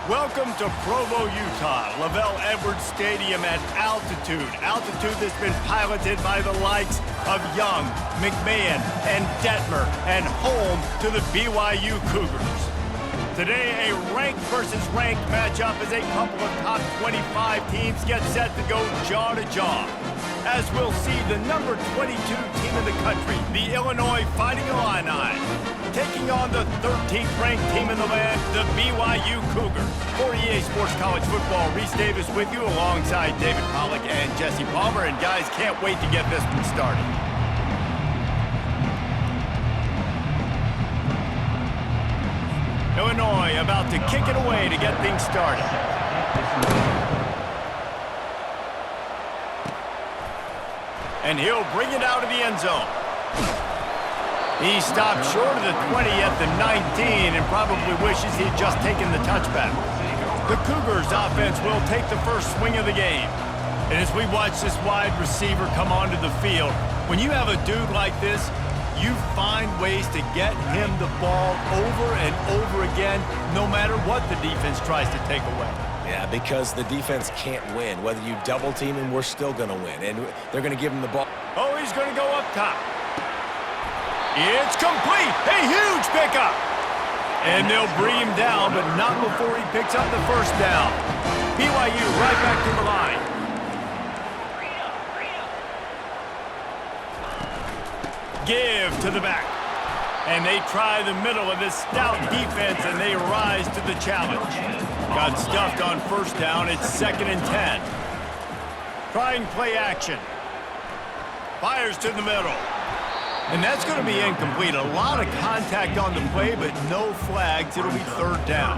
Welcome to Provo, Utah, Lavelle Edwards Stadium at altitude. Altitude that's been piloted by the likes of Young, McMahon, and Detmer, and home to the BYU Cougars. Today, a ranked versus ranked matchup as a couple of top 25 teams get set to go jaw to jaw. As we'll see the number 22 team in the country, the Illinois Fighting Illini, taking on the 13th ranked team in the land, the BYU Cougars. For EA Sports College Football, Reese Davis with you alongside David Pollack and Jesse Palmer. And guys, can't wait to get this one started. Illinois about to kick it away to get things started. And he'll bring it out of the end zone. He stopped short of the 20 at the 19 and probably wishes he'd just taken the touchback. The Cougars offense will take the first swing of the game. And as we watch this wide receiver come onto the field, when you have a dude like this, you find ways to get him the ball over and over again, no matter what the defense tries to take away. Yeah, because the defense can't win. Whether you double team him, we're still going to win. And they're going to give him the ball. Oh, he's going to go up top. It's complete. A huge pickup. And they'll bring him down, but not before he picks up the first down. BYU right back to the line. Give to the back. And they try the middle of this stout defense, and they rise to the challenge. Got stuffed on first down. It's 2nd and 10. Trying play action. Fires to the middle. And that's going to be incomplete. A lot of contact on the play, but no flags. It'll be 3rd down.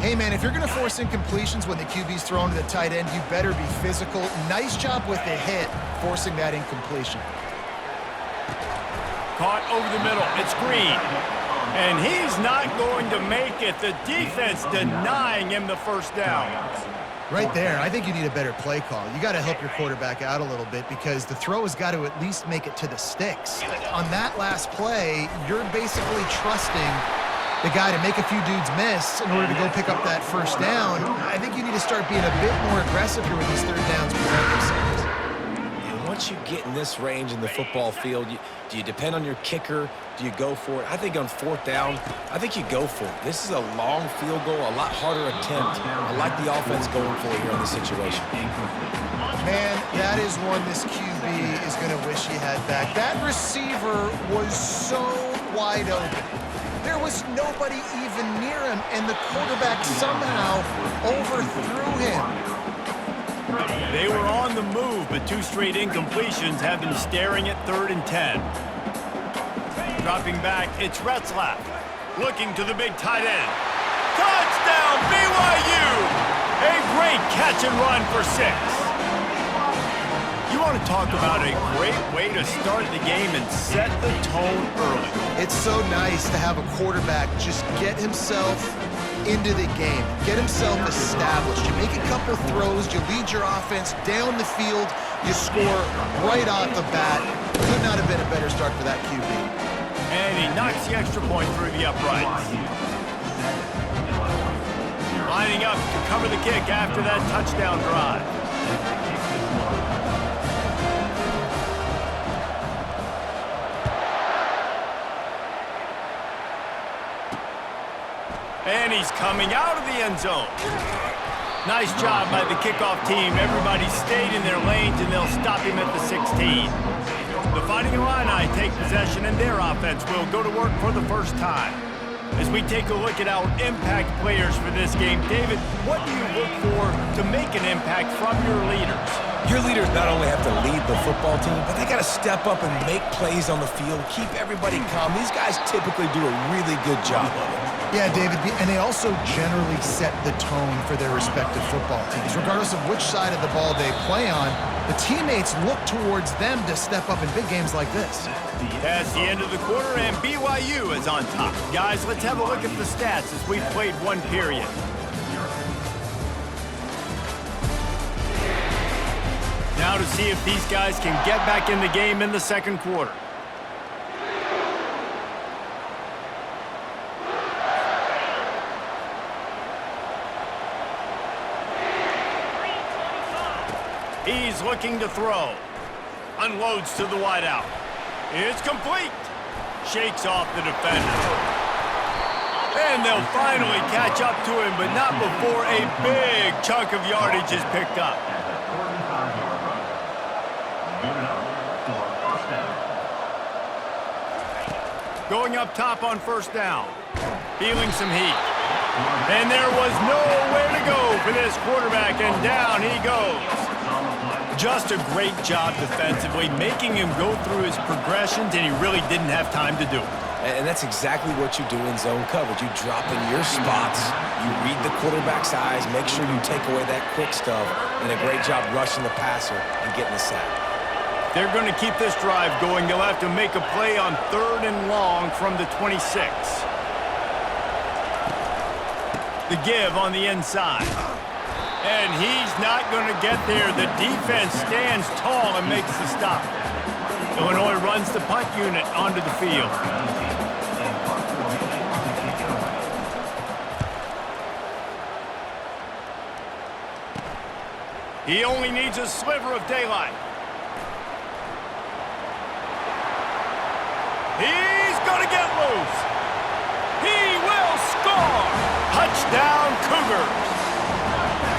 Hey, man, if you're going to force incompletions when the QB's thrown to the tight end, you better be physical. Nice job with the hit, forcing that incompletion. Caught over the middle. It's Green. And he's not going to make it. The defense denying him the first down. Right there, I think you need a better play call. You got to help your quarterback out a little bit because the throw has got to at least make it to the sticks. On that last play, you're basically trusting the guy to make a few dudes miss in order to go pick up that first down. I think you need to start being a bit more aggressive here when these 3rd downs present themselves. Once you get in this range in the football field, do you depend on your kicker? Do you go for it? I think on 4th down, I think you go for it. This is a long field goal, a lot harder attempt. I like the offense going for it here in this situation. Man, that is one this QB is going to wish he had back. That receiver was so wide open. There was nobody even near him, and the quarterback somehow overthrew him. They were on the move, but 2 straight incompletions have them staring at 3rd and 10. Dropping back, it's Retzlaff. Looking to the big tight end. Touchdown, BYU! A great catch and run for 6. You want to talk about a great way to start the game and set the tone early. It's so nice to have a quarterback just get himself into the game, get himself established. You make a couple throws, you lead your offense down the field, you score right off the bat. Could not have been a better start for that QB. And he knocks the extra point through the uprights. Lining up to cover the kick after that touchdown drive. And he's coming out of the end zone. Nice job by the kickoff team. Everybody stayed in their lanes, and they'll stop him at the 16. The Fighting Illini take possession, and their offense will go to work for the first time. As we take a look at our impact players for this game, David, what do you look for to make an impact from your leaders? Your leaders not only have to lead the football team, but they got to step up and make plays on the field, keep everybody calm. These guys typically do a really good job of it. Yeah, David, and they also generally set the tone for their respective football teams. Regardless of which side of the ball they play on, the teammates look towards them to step up in big games like this. That's the end of the quarter, and BYU is on top. Guys, let's have a look at the stats as we've played 1 period. Now to see if these guys can get back in the game in the 2nd quarter. He's looking to throw. Unloads to the wideout. It's complete. Shakes off the defender. And they'll finally catch up to him, but not before a big chunk of yardage is picked up. Going up top on first down. Feeling some heat. And there was nowhere to go for this quarterback, and down he goes. Just a great job defensively, making him go through his progressions, and he really didn't have time to do it. And that's exactly what you do in zone coverage. You drop in your spots, you read the quarterback's eyes, make sure you take away that quick stuff, and a great job rushing the passer and getting the sack. They're going to keep this drive going. They'll have to make a play on 3rd and long from the 26. The give on the inside. And he's not going to get there. The defense stands tall and makes the stop. Illinois runs the punt unit onto the field. He only needs a sliver of daylight. He's going to get loose. He will score. Touchdown, Cougars.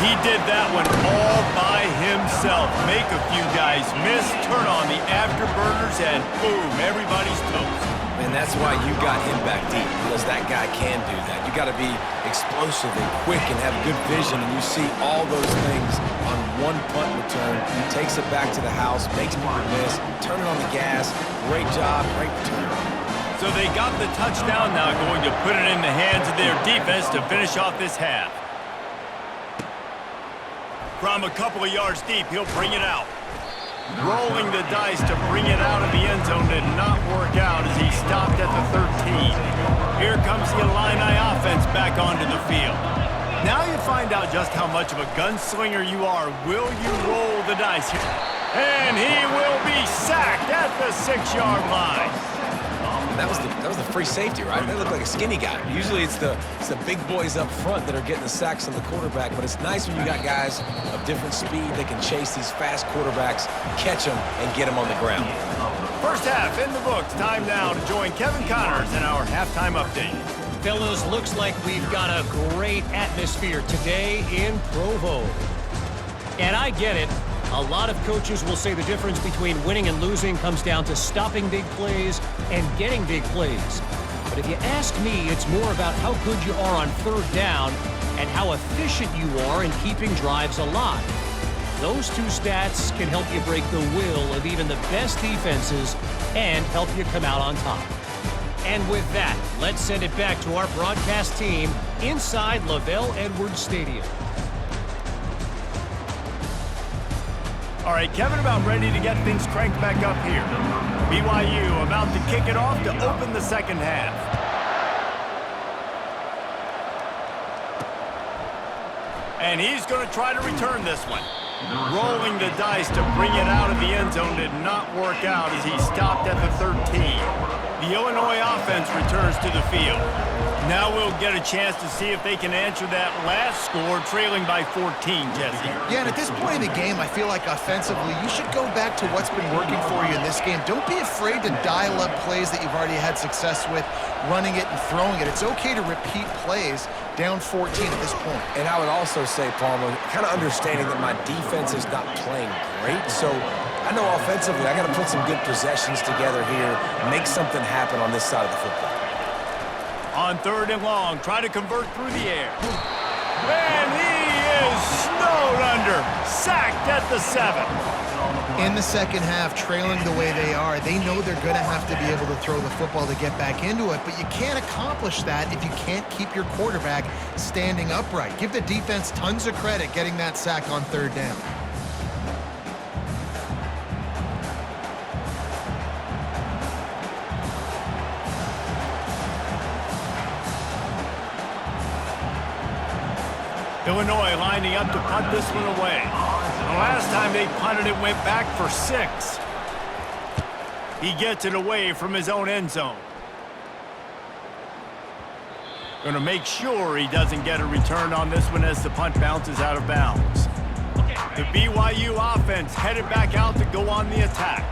He did that one all by himself. Make a few guys miss, turn on the afterburners, and boom, everybody's toast. And that's why you got him back deep, because that guy can do that. You got to be explosive and quick and have good vision, and you see all those things on one punt return. Takes it back to the house, makes people miss, turn it on the gas. Great job, great return. So they got the touchdown now, going to put it in the hands of their defense to finish off this half. From a couple of yards deep, he'll bring it out. Rolling the dice to bring it out of the end zone did not work out as he stopped at the 13. Here comes the Illini offense back onto the field. Now you find out just how much of a gunslinger you are. Will you roll the dice here? And he will be sacked at the 6-yard line. And that was the free safety, right? That looked like a skinny guy. Usually it's the big boys up front that are getting the sacks on the quarterback, but it's nice when you got guys of different speed that can chase these fast quarterbacks, catch them, and get them on the ground. First half in the books. Time now to join Kevin Connors in our halftime update. Fellas, looks like we've got a great atmosphere today in Provo. And I get it. A lot of coaches will say the difference between winning and losing comes down to stopping big plays and getting big plays. But if you ask me, it's more about how good you are on 3rd down and how efficient you are in keeping drives alive. Those two stats can help you break the will of even the best defenses and help you come out on top. And with that, let's send it back to our broadcast team inside LaVell Edwards Stadium. All right, Kevin, about ready to get things cranked back up here. BYU about to kick it off to open the second half. And he's going to try to return this one. Rolling the dice to bring it out of the end zone did not work out as he stopped at the 13. The Illinois offense returns to the field. Now we'll get a chance to see if they can answer that last score, trailing by 14, Jesse. Yeah, and at this point in the game, I feel like offensively, you should go back to what's been working for you in this game. Don't be afraid to dial up plays that you've already had success with, running it and throwing it. It's okay to repeat plays down 14 at this point. And I would also say, Palmer, kind of understanding that my defense is not playing great, so I know offensively I got to put some good possessions together here, make something happen on this side of the football. On 3rd and long, try to convert through the air. And he is snowed under, sacked at the 7. In the second half, trailing the way they are, they know they're going to have to be able to throw the football to get back into it, but you can't accomplish that if you can't keep your quarterback standing upright. Give the defense tons of credit getting that sack on 3rd down. Illinois lining up to punt this one away. The last time they punted it went back for 6. He gets it away from his own end zone. Going to make sure he doesn't get a return on this one as the punt bounces out of bounds. The BYU offense headed back out to go on the attack.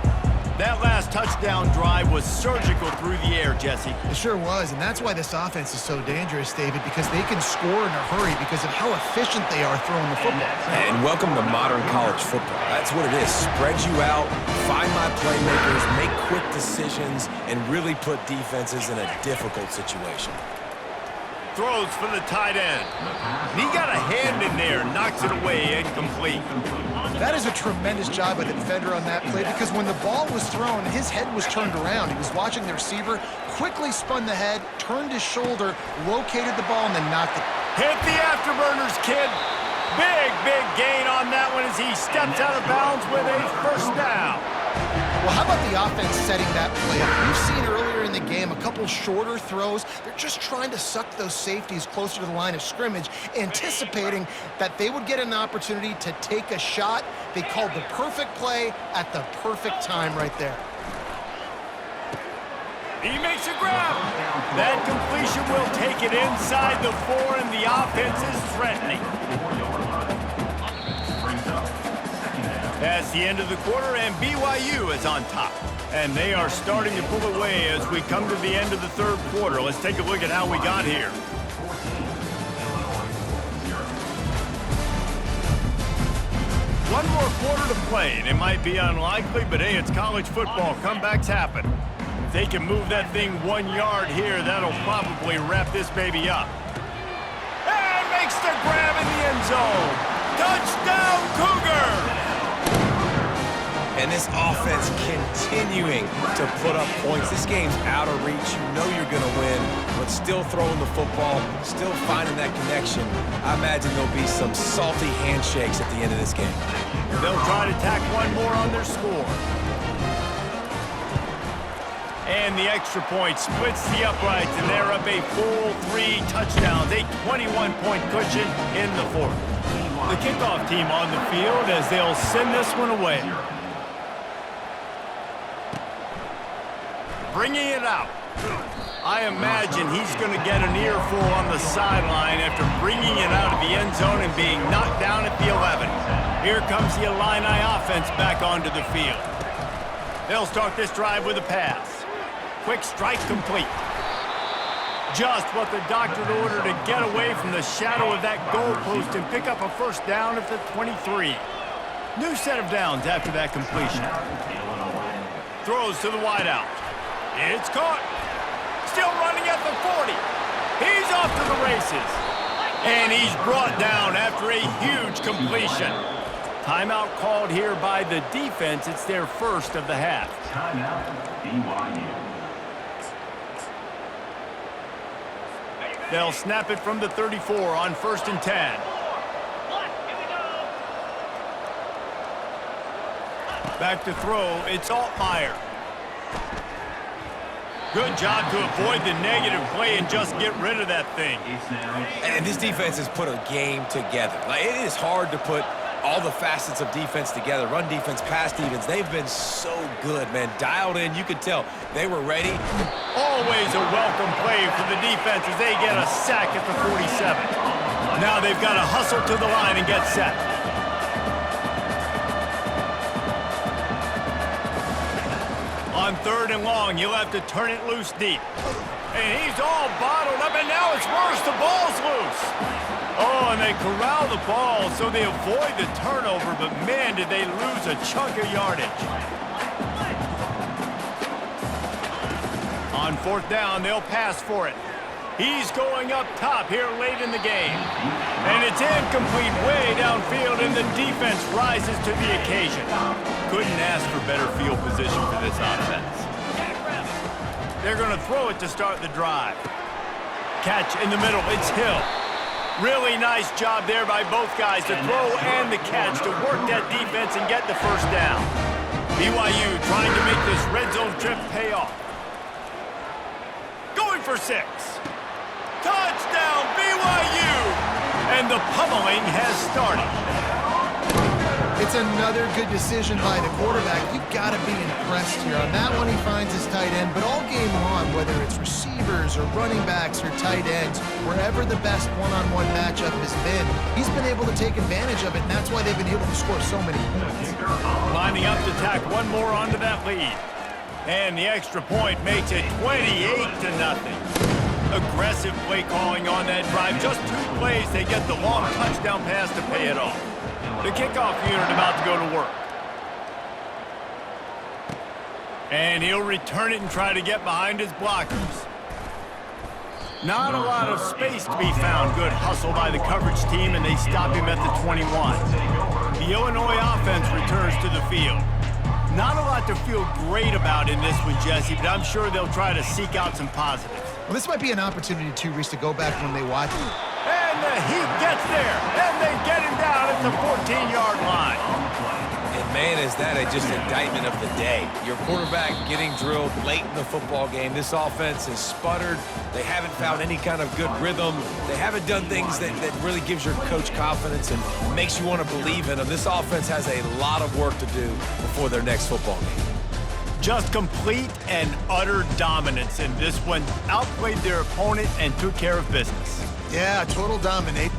That last touchdown drive was surgical through the air, Jesse. It sure was, and that's why this offense is so dangerous, David, because they can score in a hurry because of how efficient they are throwing the football. And welcome to modern college football. That's what it is. Spread you out, find my playmakers, make quick decisions, and really put defenses in a difficult situation. Throws for the tight end. He got a hand in there, knocks it away, incomplete. That is a tremendous job by the defender on that play because when the ball was thrown, his head was turned around. He was watching the receiver, quickly spun the head, turned his shoulder, located the ball, and then knocked it. Hit the afterburners, kid. Big gain on that one as he steps out of bounds with a first down. Well, how about the offense setting that play up? We've seen earlier in the game a couple shorter throws. They're just trying to suck those safeties closer to the line of scrimmage, anticipating that they would get an opportunity to take a shot. They called the perfect play at the perfect time right there. He makes a grab. That completion will take it inside the 4, and the offense is threatening. That's the end of the quarter, and BYU is on top. And they are starting to pull away as we come to the end of the third quarter. Let's take a look at how we got here. One more quarter to play, and it might be unlikely, but hey, it's college football. Comebacks happen. If they can move that thing 1 yard here, that'll probably wrap this baby up. And makes the grab in the end zone. Touchdown, Cougar! And this offense continuing to put up points. This game's out of reach. You know you're going to win, but still throwing the football, still finding that connection. I imagine there'll be some salty handshakes at the end of this game. They'll try to tack one more on their score. And the extra point splits the uprights, and they're up a full 3 touchdowns, a 21-point cushion in the fourth. The kickoff team on the field as they'll send this one away. Bringing it out. I imagine he's going to get an earful on the sideline after bringing it out of the end zone and being knocked down at the 11. Here comes the Illini offense back onto the field. They'll start this drive with a pass. Quick strike complete. Just what the doctor ordered to get away from the shadow of that goalpost and pick up a first down at the 23. New set of downs after that completion. Throws to the wideout. It's caught. Still running at the 40. He's off to the races. And he's brought down after a huge completion. Timeout called here by the defense. It's their first of the half. Timeout, BYU. They'll snap it from the 34 on 1st and 10. Back to throw. It's Altmaier. Good job to avoid the negative play and just get rid of that thing. And this defense has put a game together. Like, it is hard to put all the facets of defense together. Run defense, pass defense. They've been so good, man. Dialed in. You could tell they were ready. Always a welcome play for the defense as they get a sack at the 47. Now they've got to hustle to the line and get set. On 3rd and long, you'll have to turn it loose deep. And he's all bottled up, and now it's worse. The ball's loose. Oh, and they corral the ball so they avoid the turnover, but man, did they lose a chunk of yardage. On 4th down, they'll pass for it. He's going up top here late in the game. And it's incomplete way downfield, and the defense rises to the occasion. Couldn't ask for better field position for this offense. They're going to throw it to start the drive. Catch in the middle. It's Hill. Really nice job there by both guys to throw and the catch to work that defense and get the first down. BYU trying to make this red zone trip pay off. Going for 6. Touchdown, BYU! And the pummeling has started. It's another good decision by the quarterback. You've got to be impressed here. On that one, he finds his tight end, but all game long, whether it's receivers or running backs or tight ends, wherever the best one-on-one matchup has been, he's been able to take advantage of it, and that's why they've been able to score so many points. Lining up to tack one more onto that lead. And the extra point makes it 28-0. Aggressive play calling on that drive. Just 2 plays, they get the long touchdown pass to pay it off. The kickoff unit about to go to work. And he'll return it and try to get behind his blockers. Not a lot of space to be found. Good hustle by the coverage team, and they stop him at the 21. The Illinois offense returns to the field. Not a lot to feel great about in this one, Jesse, but I'm sure they'll try to seek out some positives. Well, this might be an opportunity, too, Reese, to go back when they watch it. And the Heat gets there, and they get him down at the 14-yard line. And man, is that just an indictment of the day. Your quarterback getting drilled late in the football game. This offense has sputtered. They haven't found any kind of good rhythm. They haven't done things that really gives your coach confidence and makes you want to believe in them. This offense has a lot of work to do before their next football game. Just complete and utter dominance in this one. Outplayed their opponent and took care of business. Yeah, total domination.